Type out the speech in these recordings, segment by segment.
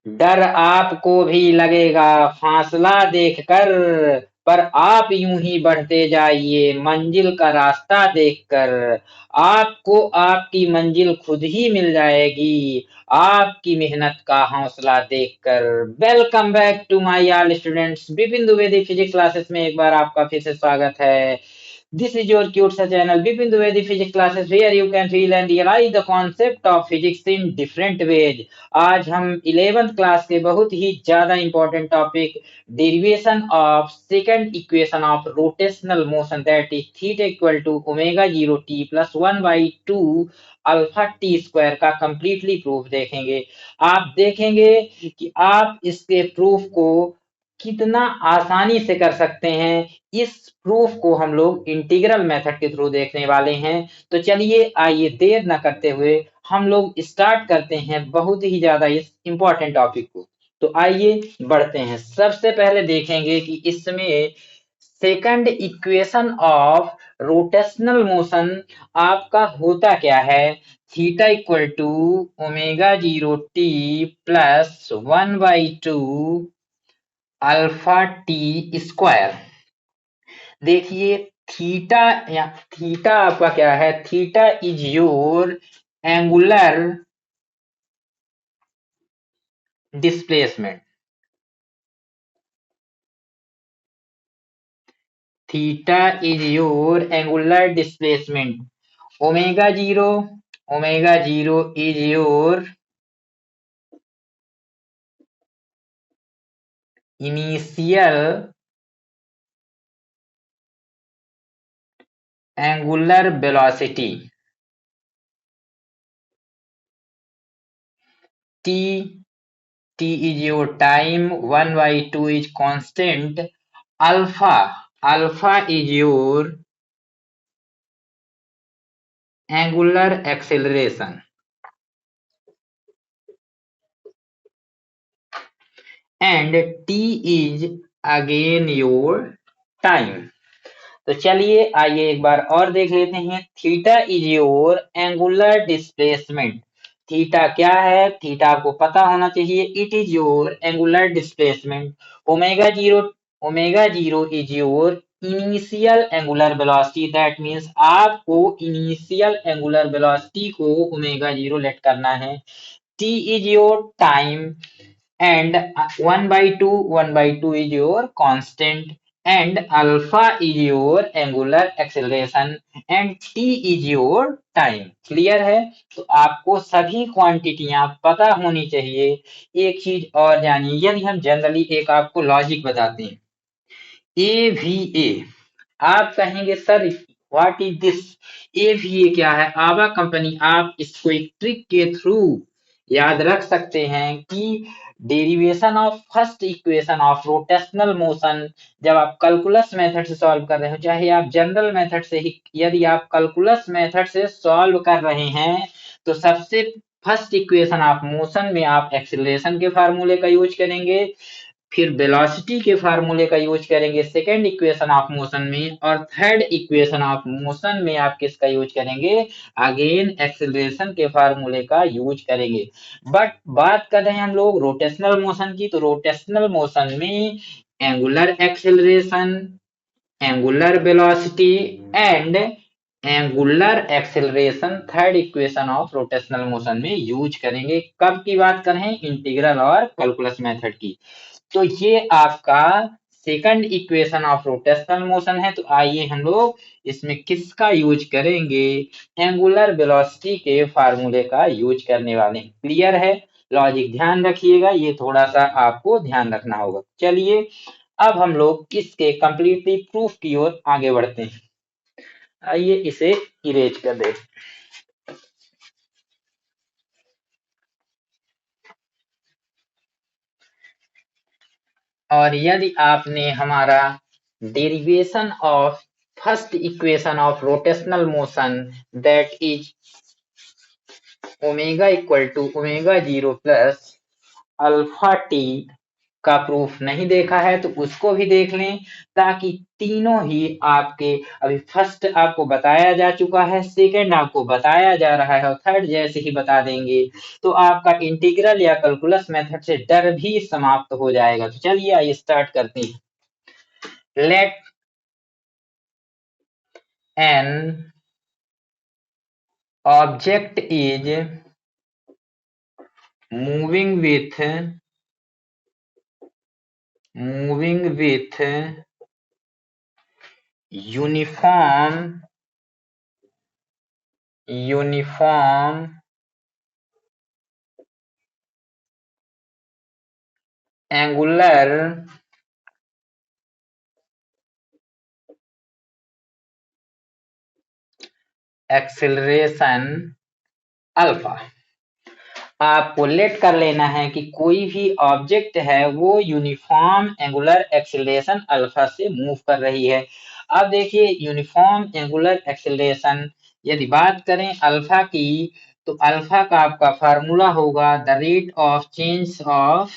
डर आपको भी लगेगा फासला देखकर, पर आप यूं ही बढ़ते जाइए मंजिल का रास्ता देखकर। आपको आपकी मंजिल खुद ही मिल जाएगी, आपकी मेहनत का हौसला देखकर। Welcome back to my all students, Vipin Dwivedi physics classes में एक बार आपका फिर से स्वागत है। This is your cute channel Bipin Dwivedi Physics classes where you can feel and realize the concept of physics in different ways। आज हम 11th क्लास के बहुत ही ज्यादा important topic derivation of second equation of rotational motion that is theta equal to omega zero T plus one by two alpha T square का completely proof देखेंगे। आप देखेंगे कि आप इसके प्रूफ को कितना आसानी से कर सकते हैं। इस प्रूफ को हम लोग इंटीग्रल मेथड के थ्रू देखने वाले हैं। तो चलिए आइए देर न करते हुए हम लोग स्टार्ट करते हैं बहुत ही ज्यादा इस इंपॉर्टेंट टॉपिक को। तो आइए बढ़ते हैं। सबसे पहले देखेंगे कि इसमें second equation of rotational motion आपका होता क्या है। Theta equal to omega zero T plus one by two alpha T square. देखिए थीटा या थीटा आपका क्या है, theta is your angular displacement. Theta is your angular displacement. Omega zero is your initial angular velocity. T is your time, one by two is constant, alpha is your angular acceleration and t is again your time. तो चलिए आइए एक बार और देख लेते हैं। Theta is your angular displacement. Theta क्या है, थीटा आपको पता होना चाहिए। It is your angular displacement. Omega zero is your initial angular velocity. That means आपको इनिशियल एंगुलर वेलोसिटी को ओमेगा जीरो लेट करना है। T is your time and 1 by 2 is your constant and alpha is your angular acceleration and t is your time। Clear है। तो आपको सभी क्वांटिटियां पता होनी चाहिए। एक चीज और जानिए, यदि हम जनरली एक आपको लॉजिक बताते हैं, ए वी ए, आप कहेंगे sir what is this. A V A क्या है, आवा कंपनी। आप इसको एक ट्रिक के थ्रू याद रख सकते हैं कि derivation of first equation of rotational motion जब आप कैलकुलस मेथड से सॉल्व कर रहे हो, चाहे आप जनरल मेथड से ही, यदि आप कैलकुलस मेथड से सॉल्व कर रहे हैं तो सबसे फर्स्ट इक्वेशन ऑफ मोशन में आप एक्सीलरेशन के फार्मूले का यूज करेंगे, फिर वेलोसिटी के फार्मूले का यूज करेंगे सेकेंड इक्वेशन ऑफ मोशन में, और थर्ड इक्वेशन ऑफ मोशन में आप किसका यूज करेंगे, अगेन एक्सेलरेशन के फार्मूले का यूज करेंगे। बट बात कर रहे हैं हम लोग रोटेशनल मोशन की, तो रोटेशनल मोशन में angular acceleration, angular velocity and angular acceleration third equation of rotational motion में यूज करेंगे। कब की बात कर रहे हैं, इंटीग्रल और कैलकुलस मेथड की। तो ये आपका second equation of rotational motion है। तो आइए हम लोग इसमें किसका यूज करेंगे, एंगुलर वेलोसिटी के फार्मूले का यूज करने वाले हैं। क्लियर है। लॉजिक ध्यान रखिएगा, ये थोड़ा सा आपको ध्यान रखना होगा। चलिए अब हम लोग किसके कंप्लीटली प्रूफ की ओर आगे बढ़ते हैं। आइए इसे इरेज कर दे। और यदि आपने हमारा derivation of first equation of rotational motion that is omega equal to omega zero plus alpha t का प्रूफ नहीं देखा है तो उसको भी देख लें, ताकि तीनों ही आपके, अभी फर्स्ट आपको बताया जा चुका है, सेकंड आपको बताया जा रहा है और थर्ड जैसे ही बता देंगे तो आपका इंटीग्रल या कैलकुलस मेथड से डर भी समाप्त हो जाएगा। तो चलिए आइए स्टार्ट करते हैं। Let an object is moving with uniform angular acceleration alpha. आपको लेट कर लेना है कि कोई भी ऑब्जेक्ट है वो यूनिफॉर्म एंगुलर एक्सेलरेशन अल्फा से मूव कर रही है। अब देखिए यूनिफॉर्म एंगुलर एक्सेलरेशन यदि बात करें अल्फा की, तो अल्फा का आपका फार्मूला होगा the rate of change of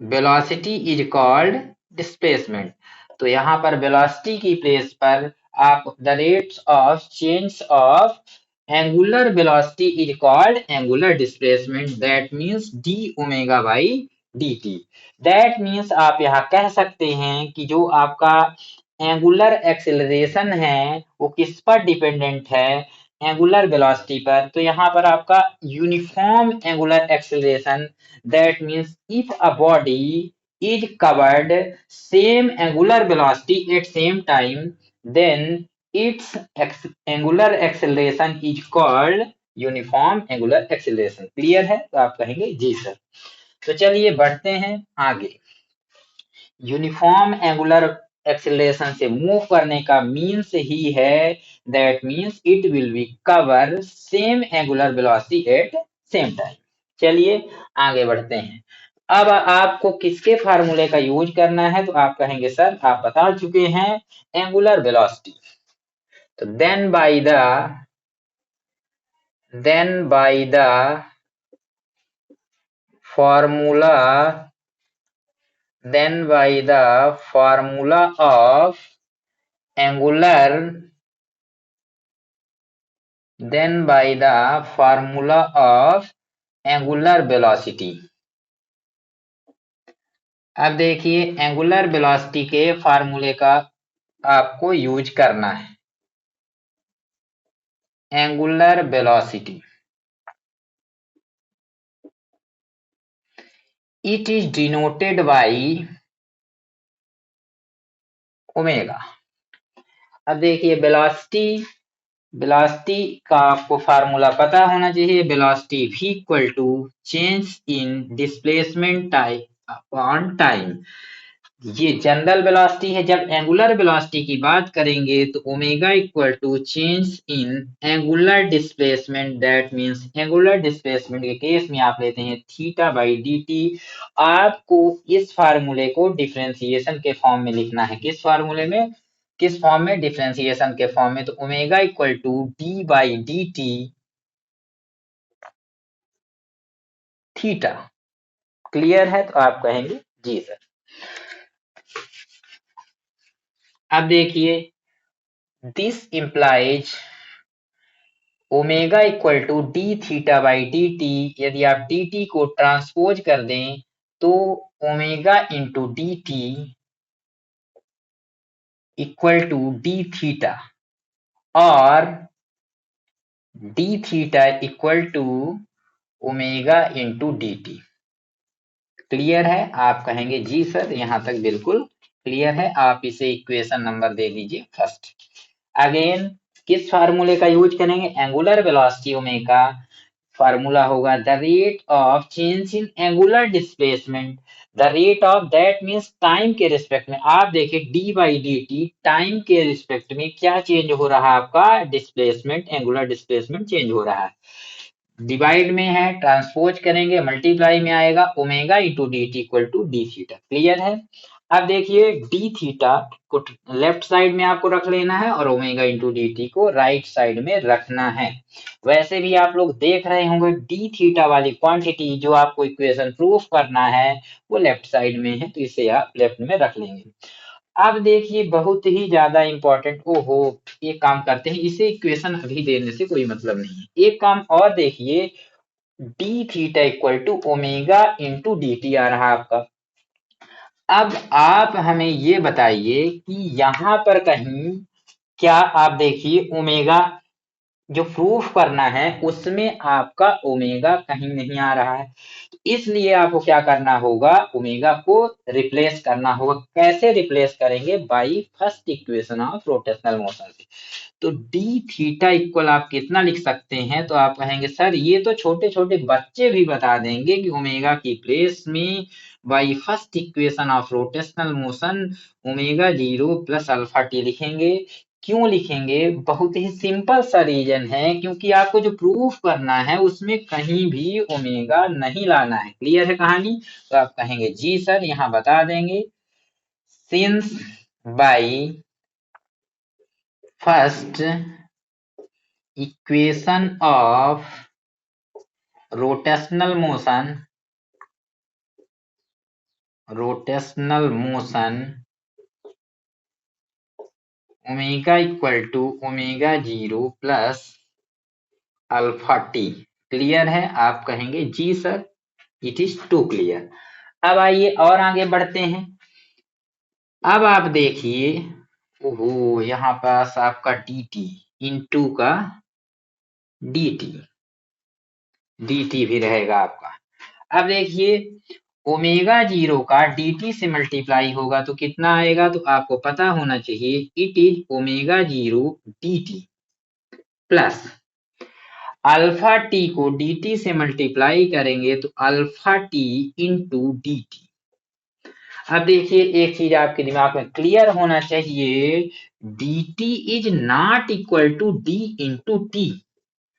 velocity is called displacement. तो यहाँ पर वेलोसिटी की प्लेस पर आप the rate of change of angular velocity is called angular displacement, that means D omega by d T. That means आप यहाँ कह सकते हैं कि जो आपका एंगुलर एक्सेलरेशन है वो किस पर डिपेंडेंट है, एंगुलर वेलोसिटी पर। तो यहाँ पर आपका uniform angular acceleration, that means if a body is covered same angular velocity at same time, then its angular acceleration is called uniform angular acceleration. Clear है? तो आप कहेंगे जी सर। तो चलिए बढ़ते हैं आगे। यूनिफॉर्म एंगुलर एक्सेलरेशन से मूव करने का मीन्स ही है, that means it will be cover same angular velocity at same time. चलिए आगे बढ़ते हैं। अब आपको किसके फार्मूले का यूज करना है, तो आप कहेंगे सर आप बता चुके हैं एंगुलर वेलोसिटी। तो then by the formula of angular velocity. अब देखिए एंगुलर वेलोसिटी के फार्मूले का आपको यूज करना है। Angular velocity it is denoted by omega. अब देखिए वेलोसिटी का आपको फार्मूला पता होना चाहिए, वेलोसिटी भी equal to change in displacement time upon time. ये जनरल वेलोसिटी है। जब एंगुलर वेलोसिटी की बात करेंगे तो omega equal to change in angular displacement, that means angular displacement के केस में आप लेते हैं थीटा बाई डी टी। आपको इस फार्मूले को डिफरेंशिएशन के फॉर्म में लिखना है। किस फार्मूले में, किस फॉर्म में, डिफरेंशिएशन के फॉर्म में। तो omega equal to d by d t theta. Clear है? तो आप कहेंगे जी सर। अब देखिए this implies omega equal to d theta by d t. यदि आप डी टी को ट्रांसपोज कर दें तो omega into d t equal to d theta और d theta equal to omega into d t. Clear है? आप कहेंगे जी सर, यहां तक बिल्कुल क्लियर है। आप इसे इक्वेशन नंबर दे दीजिए फर्स्ट। अगेन किस फार्मूले का यूज करेंगे, एंगुलर वेलोसिटी ओमेगा फार्मूला होगा the rate of change in angular displacement. The rate of that means time के रिस्पेक्ट में। आप देखिए D by d T time के रिस्पेक्ट में क्या चेंज हो रहा है, आपका डिस्प्लेसमेंट, एंगुलर डिस्प्लेसमेंट चेंज हो रहा है। डिवाइड में है, ट्रांसपोज करेंगे, मल्टीप्लाई में आएगा omega into d t equal to d theta. Clear है? अब देखिए डी थीटा को लेफ्ट साइड में आपको रख लेना है और ओमेगा इंटू डी टी को राइट साइड में रखना है। वैसे भी आप लोग देख रहे होंगे डी थीटा वाली क्वांटिटी जो आपको इक्वेशन प्रूफ करना है वो लेफ्ट साइड में है, तो इसे आप लेफ्ट में रख लेंगे। अब देखिए बहुत ही ज्यादा इंपॉर्टेंट, ओहो एक काम करते हैं, इसे इक्वेशन अभी देने से कोई मतलब नहीं है, एक काम और देखिए d theta equal to omega into d t आ रहा है आपका। अब आप हमें ये बताइए कि यहाँ पर कहीं क्या आप देखिए ओमेगा जो प्रूफ करना है उसमें आपका ओमेगा कहीं नहीं आ रहा है, तो इसलिए आपको क्या करना होगा, ओमेगा को रिप्लेस करना होगा। कैसे रिप्लेस करेंगे, by first equation of rotational motion से। तो डी थीटा इक्वल आप कितना लिख सकते हैं, तो आप कहेंगे सर ये तो छोटे छोटे बच्चे भी बता देंगे कि ओमेगा की प्लेस में by first equation of rotational motion omega zero plus alpha T लिखेंगे। क्यों लिखेंगे, बहुत ही सिंपल सा रीजन है, क्योंकि आपको जो प्रूफ करना है उसमें कहीं भी ओमेगा नहीं लाना है। क्लियर है कहानी, तो आप कहेंगे जी सर, यहाँ बता देंगे since by first equation of rotational motion omega equal to omega zero plus alpha t. Clear है, आप कहेंगे जी sir it is too clear. अब आइए और आगे बढ़ते हैं। अब आप देखिए, ओहो यहाँ पास आपका डी टी इंटू का डी टी भी रहेगा आपका। अब देखिए ओमेगा जीरो का डी टी से मल्टीप्लाई होगा तो कितना आएगा, तो आपको पता होना चाहिए it is omega zero D t plus alpha T को डी टी से मल्टीप्लाई करेंगे तो alpha t into d T. अब देखिए एक चीज आपके दिमाग में क्लियर होना चाहिए, d t is not equal to d into t.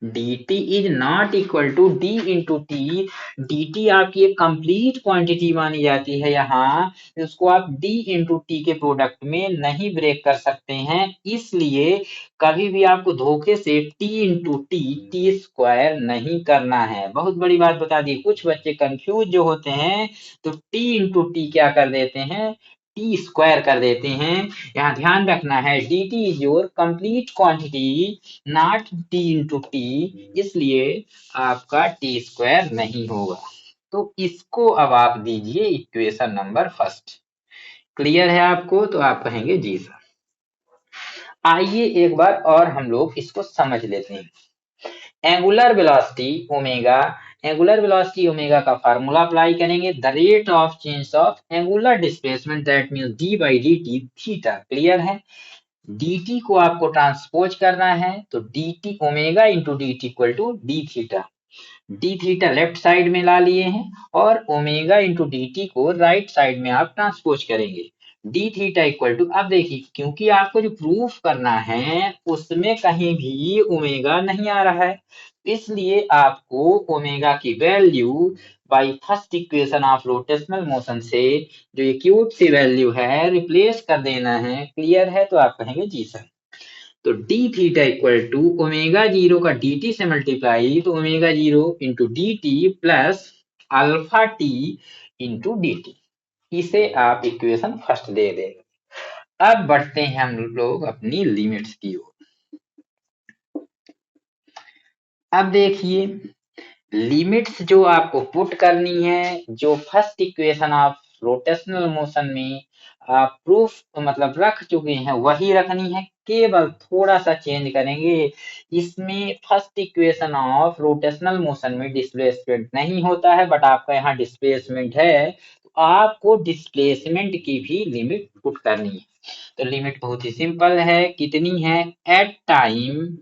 dt is not equal to d into t. dt आपकी एक कंप्लीट क्वांटिटी मानी जाती है यहाँ, उसको आप d इंटू टी के प्रोडक्ट में नहीं ब्रेक कर सकते हैं, इसलिए कभी भी आपको धोखे से t into T T square नहीं करना है। बहुत बड़ी बात बता दी, कुछ बच्चे कंफ्यूज जो होते हैं तो t इंटू टी क्या कर देते हैं, टी स्क्वायर कर देते हैं। यहाँ ध्यान रखना है D t is your complete quantity not T into T, इसलिए आपका टी स्क्वायर नहीं होगा। तो इसको अब आप दीजिए इक्वेशन नंबर फर्स्ट। क्लियर है आपको, तो आप कहेंगे जी सर। आइए एक बार और हम लोग इसको समझ लेते हैं। Angular velocity omega, angular velocity omega का फार्मूला अप्लाई करेंगे, the rate of change of angular displacement that means d by d t theta. Clear है, dt को आपको ट्रांसपोज करना है तो dt omega into d t equal to d theta. D theta left side में ला लिए हैं और ओमेगा इंटू डी टी को राइट साइड में आप ट्रांसपोज करेंगे। डी थीटा इक्वल टू, अब देखिए क्योंकि आपको जो प्रूफ करना है उसमें कहीं भी ओमेगा नहीं आ रहा है, इसलिए आपको ओमेगा की value by first equation of rotational motion से जो ये क्यूब सी वैल्यू है रिप्लेस कर देना है। क्लियर है, तो आप कहेंगे जी सर। तो d theta equal to omega zero का डी टी से मल्टीप्लाई तो omega zero into d t plus alpha t into d t, इसे आप इक्वेशन फर्स्ट दे देंगे। अब बढ़ते हैं हम लोग अपनी लिमिट्स की ओर। अब देखिए लिमिट्स जो आपको पुट करनी है, जो फर्स्ट इक्वेशन आप रोटेशनल मोशन में आप प्रूफ मतलब रख चुके हैं वही रखनी है, केवल थोड़ा सा चेंज करेंगे। इसमें first equation of rotational motion में डिस्प्लेसमेंट नहीं होता है, बट आपका यहाँ डिस्प्लेसमेंट है, तो आपको डिस्प्लेसमेंट की भी लिमिट पुट करनी है। तो लिमिट बहुत ही सिंपल है, कितनी है, at time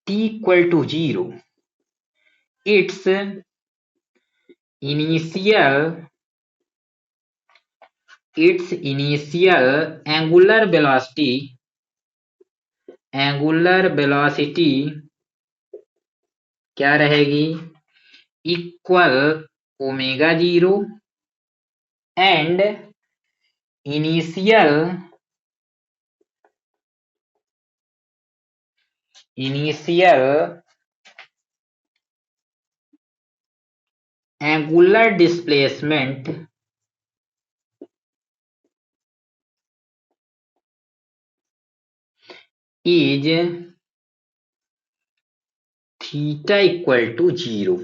t equal to zero its initial angular velocity क्या रहेगी, equal omega zero and initial angular displacement is theta equal to 0।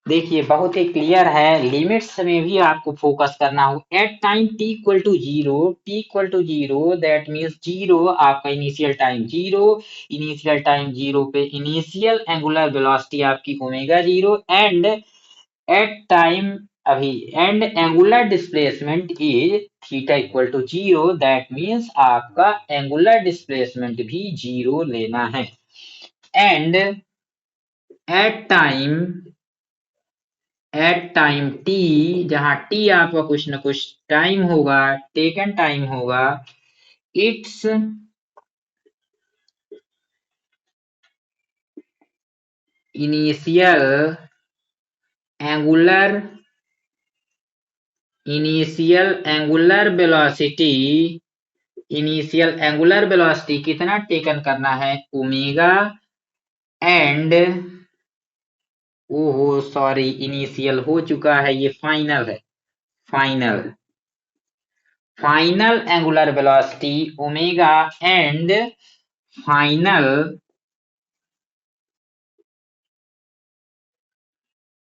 देखिए बहुत ही क्लियर है, लिमिट्स में भी आपको फोकस करना हो। At time t equal to zero, t equal to zero, that means zero आपका initial time zero, initial time zero पे इनिशियल एंगुलर वेलोसिटी आपकी omega zero, and at time अभी and angular displacement is theta equal to zero, that means आपका angular displacement भी zero लेना है। And at time t, जहां t आपका कुछ ना कुछ टाइम होगा, टेकन टाइम होगा, it's initial angular velocity, initial angular velocity कितना टेकन करना है, ओमेगा, एंड ओहो सॉरी इनिशियल हो चुका है, ये फाइनल है, final angular velocity omega, and final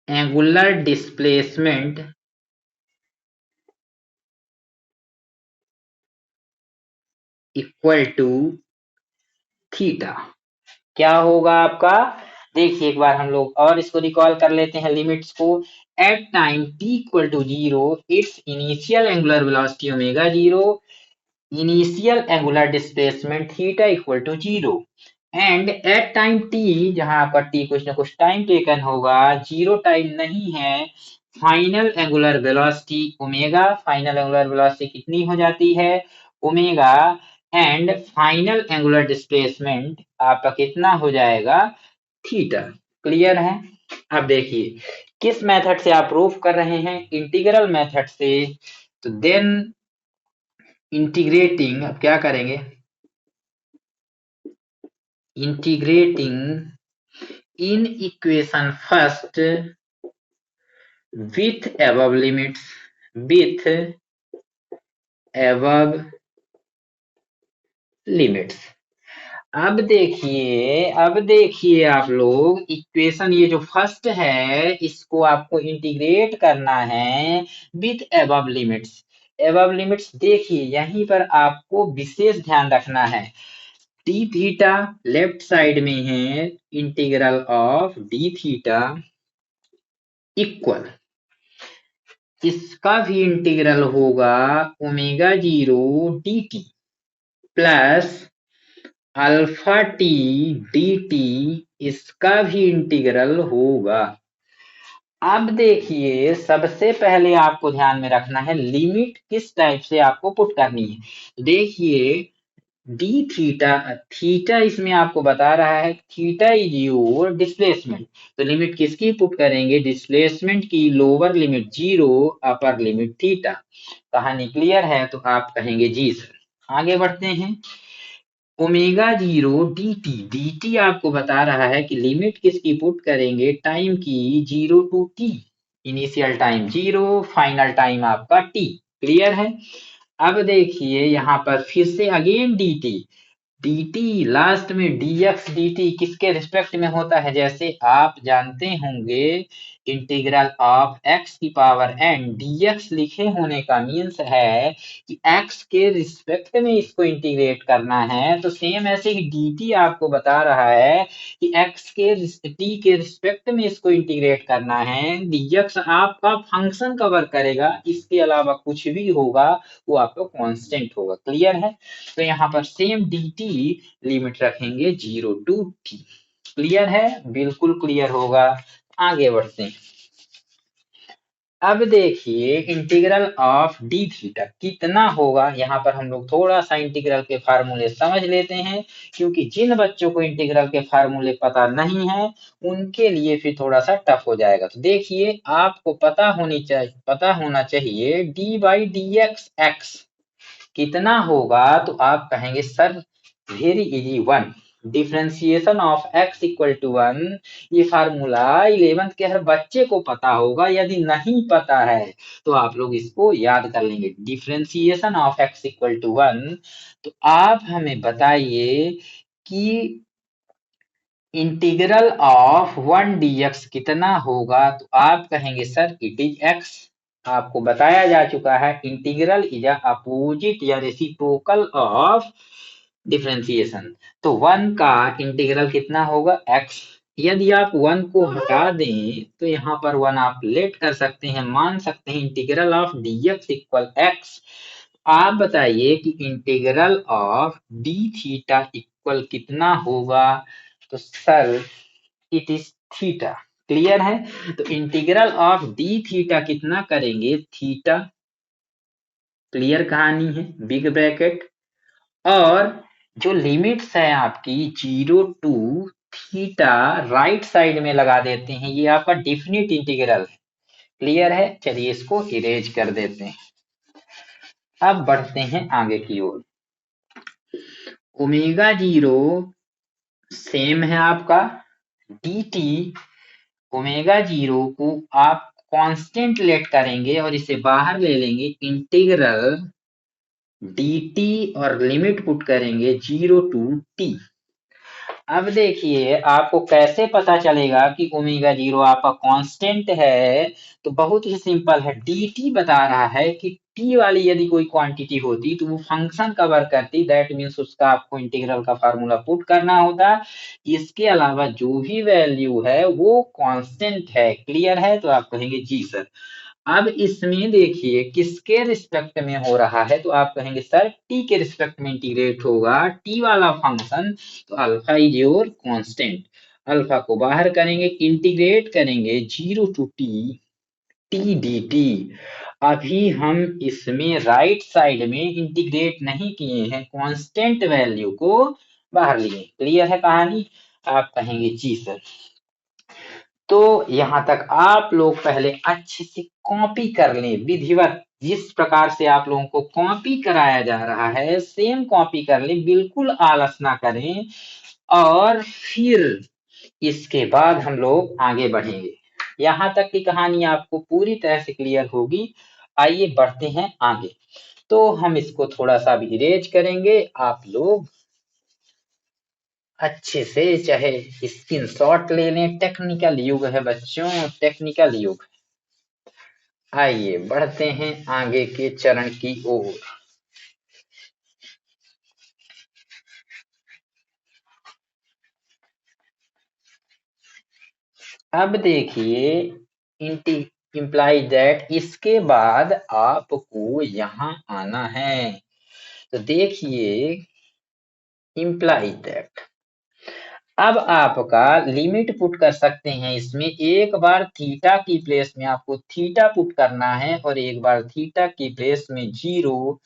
angular displacement equal to theta. क्या होगा आपका, देखिए एक बार हम लोग और इसको रिकॉल कर लेते हैं लिमिट्स को। At time t equal to zero, its initial angular velocity omega zero, initial angular displacement theta equal to zero, and at time t, जहां आपका t कुछ ना कुछ टाइम टेकन होगा, जीरो टाइम नहीं है, final angular velocity omega, final angular velocity कितनी हो जाती है, omega, and final angular displacement आपका कितना हो जाएगा, थीटा। क्लियर है। अब देखिए किस मेथड से आप प्रूफ कर रहे हैं, इंटीग्रल मेथड से। तो देन इंटीग्रेटिंग, अब क्या करेंगे, integrating in equation first with above limits, with above limits. अब देखिए आप लोग, इक्वेशन ये जो फर्स्ट है इसको आपको इंटीग्रेट करना है with above limits. above limits देखिए यहीं पर आपको विशेष ध्यान रखना है, डी थीटा लेफ्ट साइड में है, integral of d theta equal, इसका भी इंटीग्रल होगा omega zero D t plus alpha T d T, इसका भी इंटीग्रल होगा। अब देखिए सबसे पहले आपको ध्यान में रखना है लिमिट किस टाइप से आपको पुट करनी है। देखिए डी थीटा, थीटा इसमें आपको बता रहा है थीटा इज योर डिस्प्लेसमेंट, तो लिमिट किसकी पुट करेंगे, डिस्प्लेसमेंट की, lower limit zero, upper limit theta. कहानी क्लियर है, तो आप कहेंगे जी सर। आगे बढ़ते हैं, omega zero D T, d T आपको बता रहा है कि लिमिट किसकी पुट करेंगे, टाइम की, zero to t, initial time zero, final time आपका टी। क्लियर है। अब देखिए यहाँ पर फिर से again d t, dt last में dx dt किसके रिस्पेक्ट में होता है, जैसे आप जानते होंगे इंटीग्रल ऑफ x की पावर n dx लिखे होने का मीन्स है कि x के रिस्पेक्ट में इसको इंटीग्रेट करना है। तो सेम ऐसे ही dt आपको बता रहा है कि x के t के रिस्पेक्ट में इसको इंटीग्रेट करना है, dx आपका फंक्शन कवर करेगा, इसके अलावा कुछ भी होगा वो आपका कांस्टेंट होगा। क्लियर है। तो यहाँ पर सेम dt लिमिट रखेंगे जीरो टू t। क्लियर है, बिल्कुल क्लियर होगा। आगे बढ़ते हैं, अब देखिए इंटीग्रल ऑफ डी थीटा कितना होगा। यहाँ पर हम लोग थोड़ा सा इंटीग्रल के फार्मूले समझ लेते हैं, क्योंकि जिन बच्चों को इंटीग्रल के फार्मूले पता नहीं है उनके लिए फिर थोड़ा सा टफ हो जाएगा। तो देखिए आपको पता होना चाहिए d by d x x कितना होगा। तो आप कहेंगे sir very easy one, differentiation of x equal to 1। ये फार्मूला 11th के हर बच्चे को पता होगा, यदि नहीं पता है तो आप लोग इसको याद कर लेंगे। Differentiation of x equal to 1। तो आप हमें बताइए कि इंटीग्रल ऑफ 1 dx कितना होगा। तो आप कहेंगे सर इट इज x। आपको बताया जा चुका है इंटीग्रल इज अपोजिट या रेसिप्रोकल ऑफ डिफरेंशिएशन। तो 1 का इंटीग्रल कितना होगा x। यदि आप 1 को हटा दें तो यहाँ पर 1 आप लेट कर सकते हैं, मान सकते हैं integral of dx equal x। आप बताइए कि integral of d theta equal कितना होगा। तो sir it is theta. Clear है। तो इंटीग्रल ऑफ डी थीटा कितना करेंगे, थीटा। क्लियर कहानी है, बिग ब्रैकेट। और जो लिमिट्स है आपकी 0 टू थीटा राइट साइड में लगा देते हैं, ये आपका डिफिनिट इंटीग्रल है। क्लियर है। चलिए इसको इरेज कर देते हैं। अब बढ़ते हैं आगे की ओर। ओमेगा जीरो सेम है आपका डी टी। ओमेगा जीरो को आप कांस्टेंट लेट करेंगे और इसे बाहर ले लेंगे, इंटीग्रल डी टी और लिमिट पुट करेंगे 0 टू टी। अब देखिए आपको कैसे पता चलेगा कि ओमेगा जीरो आपका कांस्टेंट है। तो बहुत ही सिंपल है, डी टी बता रहा है कि टी वाली यदि कोई क्वांटिटी होती तो वो फंक्शन कवर करती, दैट मीन्स उसका आपको इंटीग्रल का फार्मूला पुट करना होता। इसके अलावा जो भी वैल्यू है वो कांस्टेंट है। क्लियर है। तो आप कहेंगे जी सर। अब इसमें देखिए किसके रिस्पेक्ट में हो रहा है। तो आप कहेंगे सर टी के रिस्पेक्ट में इंटीग्रेट होगा, टी वाला फंक्शन। तो alpha is your constant. Alpha को बाहर करेंगे, इंटीग्रेट करेंगे 0 to t t d t. अभी हम इसमें राइट साइड में इंटीग्रेट नहीं किए हैं, कांस्टेंट वैल्यू को बाहर लिए। क्लियर है कहानी। आप कहेंगे जी सर। तो यहाँ तक आप लोग पहले अच्छे से कॉपी कर लें विधिवत। जिस प्रकार से आप लोगों को कॉपी कराया जा रहा है सेम कॉपी कर लें, बिल्कुल आलस ना करें। और फिर इसके बाद हम लोग आगे बढ़ेंगे। यहाँ तक की कहानी आपको पूरी तरह से क्लियर होगी। आइए बढ़ते हैं आगे। तो हम इसको थोड़ा सा भी इरेज करेंगे, आप लोग अच्छे से चाहे स्क्रीनशॉट ले लें। टेक्निकल युग है बच्चों, टेक्निकल युग। आइए बढ़ते हैं आगे के चरण की ओर। अब देखिए इंप्लाई दैट इसके बाद आपको यहां आना है। तो देखिए इंप्लाई दैट अब आपका लिमिट पुट कर सकते हैं इसमें। एक बार थीटा की प्लेस में आपको थीटा पुट करना है और एक बार थीटा की प्लेस में 0।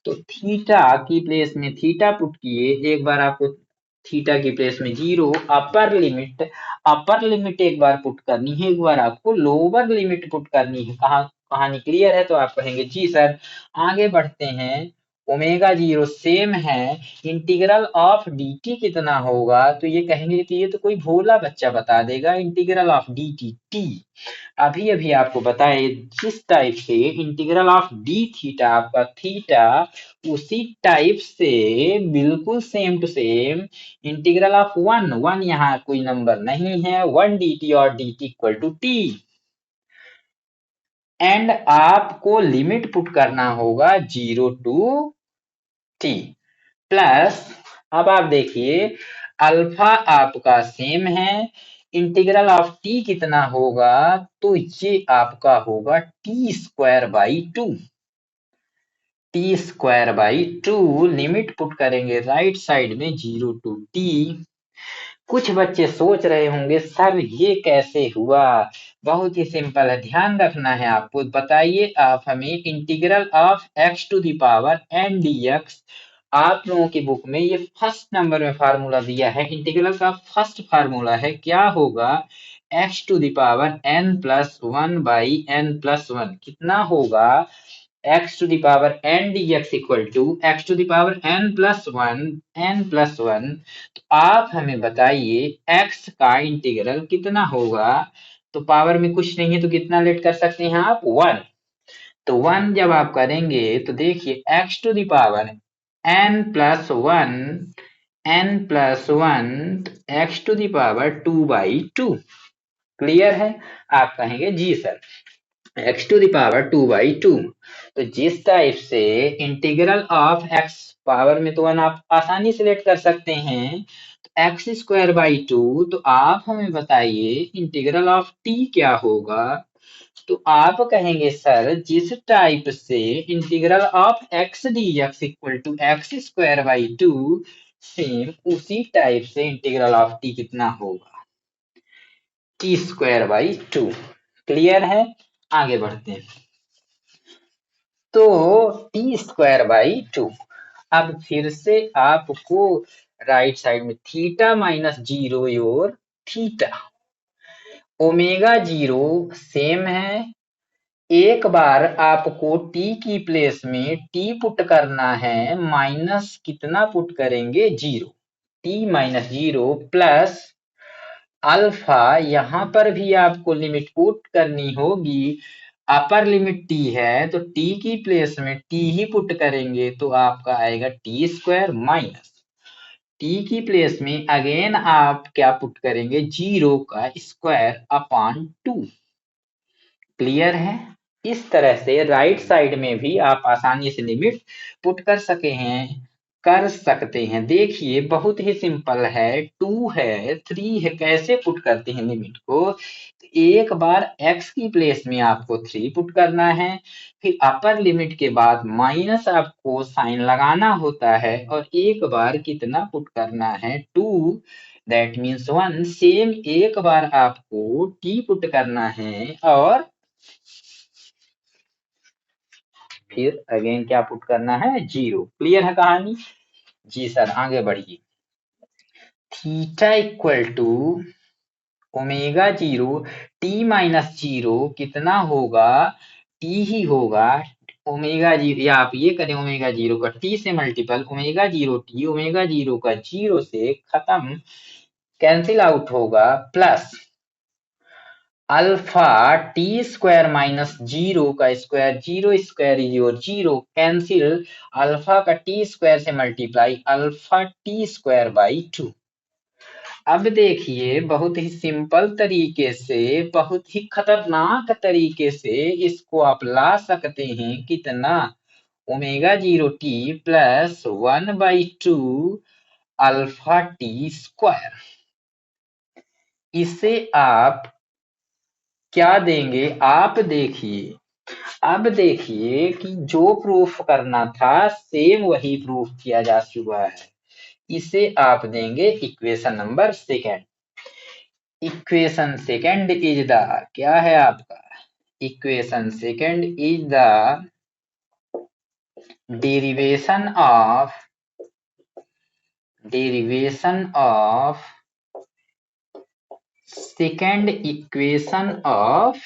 तो थीटा की प्लेस में थीटा पुट किए, एक बार आपको थीटा की प्लेस में 0। अपर लिमिट एक बार पुट करनी है, एक बार आपको लोअर लिमिट पुट करनी है। कहानी क्लियर है। तो आप कहेंगे जी सर। आगे बढ़ते हैं। ओमेगा जीरो सेम है, इंटीग्रल ऑफ dt कितना होगा। तो ये कहेंगे कि ये तो कोई भोला बच्चा बता देगा, इंटीग्रल ऑफ dt t। अभी अभी आपको बताए जिस टाइप से इंटीग्रल ऑफ डी थीटा आपका थीटा, उसी टाइप से बिल्कुल same to same integral of one यहाँ कोई नंबर नहीं है, 1 dt और dt equal to t. And आपको लिमिट पुट करना होगा 0 टू टी प्लस। अब आप देखिए अल्फा आपका सेम है, इंटीग्रल ऑफ टी कितना होगा। तो ये आपका होगा T square by to. T square by to limit put करेंगे राइट साइड में 0 टू टी। कुछ बच्चे सोच रहे होंगे सर ये कैसे हुआ। बहुत ही सिंपल है, ध्यान रखना है आपको। बताइए आप हमें integral of x to the power n dx, आप लोगों की बुक में ये फर्स्ट नंबर में फार्मूला दिया है। इंटीग्रल का फर्स्ट फार्मूला है, क्या होगा, x to the power n plus one by n plus one. कितना होगा, x to the power n dx equal to x to the power n plus 1 n plus 1। तो आप हमें बताइए x का इंटीग्रल कितना होगा। तो पावर में कुछ नहीं है तो कितना लेट कर सकते हैं आप, 1। तो 1 जब आप करेंगे तो देखिए x to the power n plus 1 n plus 1 x to the power 2/2। Clear है। आप कहेंगे जी sir, x to the power 2/2। तो जिस टाइप से इंटीग्रल ऑफ x, पावर में तो 1 आप आसानी से लेट कर सकते हैं, तो एक्स स्क्वायर बाई टू। तो आप हमें बताइए इंटीग्रल ऑफ t क्या होगा। तो आप कहेंगे सर जिस टाइप से integral of x dx equal to x square by two, same उसी टाइप से इंटीग्रल ऑफ t कितना होगा, t square by two. Clear है। आगे बढ़ते हैं। तो टी स्क्वायर बाई टू। अब फिर से आपको राइट साइड में theta minus zero your theta, omega zero same है। एक बार आपको टी की प्लेस में टी पुट करना है, माइनस कितना पुट करेंगे, zero. T minus zero plus alpha, यहां पर भी आपको लिमिट पुट करनी होगी। अपर लिमिट टी है तो टी की प्लेस में टी ही पुट करेंगे तो आपका आएगा टी स्क्वायर माइनस टी की प्लेस में अगेन आप क्या पुट करेंगे, जीरो का स्क्वायर अपॉन टू। क्लियर है। इस तरह से राइट साइड में भी आप आसानी से लिमिट पुट कर सकते हैं। देखिए बहुत ही सिंपल है, टू है थ्री है, कैसे पुट करते हैं लिमिट को। तो एक बार x की प्लेस में आपको थ्री पुट करना है, फिर अपर लिमिट के बाद माइनस आपको साइन लगाना होता है, और एक बार कितना पुट करना है, two, that means one. Same एक बार आपको t पुट करना है और फिर अगेन क्या पुट करना है, जीरो। क्लियर है कहानी। जी सर आगे बढ़िए। Theta equal to omega zero t minus zero कितना होगा, टी ही होगा। ओमेगा जीरो, या आप ये करें ओमेगा जीरो का टी से multiple, omega zero t, omega zero का जीरो से खत्म, कैंसिल आउट होगा, plus alpha T square minus zero का square, zero square is your zero, cancel, alpha का टी स्क्वायर से multiply, alpha T square by two. अब देखिए बहुत ही सिंपल तरीके से, बहुत ही खतरनाक तरीके से इसको आप ला सकते हैं, कितना, omega zero T plus 1/2 alpha T square. इसे आप क्या देंगे, आप देखिए, अब देखिए कि जो प्रूफ करना था सेम वही प्रूफ किया जा चुका है। इसे आप देंगे equation number second. Equation second is the, क्या है आपका, equation second is the derivation of second equation of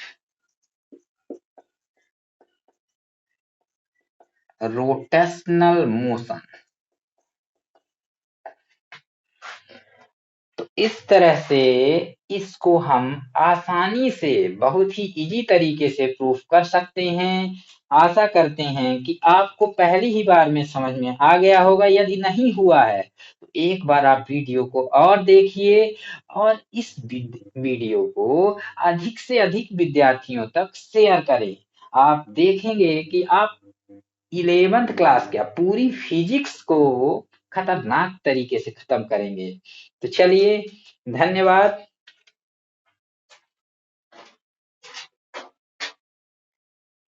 rotational motion. तो इस तरह से इसको हम आसानी से, बहुत ही इजी तरीके से प्रूफ कर सकते हैं। आशा करते हैं कि आपको पहली ही बार में समझ में आ गया होगा। यदि नहीं हुआ है तो एक बार आप वीडियो को और देखिए, और इस वीडियो को अधिक से अधिक विद्यार्थियों तक शेयर करें। आप देखेंगे कि आप 11th क्लास क्या, पूरी फिजिक्स को खतरनाक तरीके से खत्म करेंगे। तो चलिए, धन्यवाद।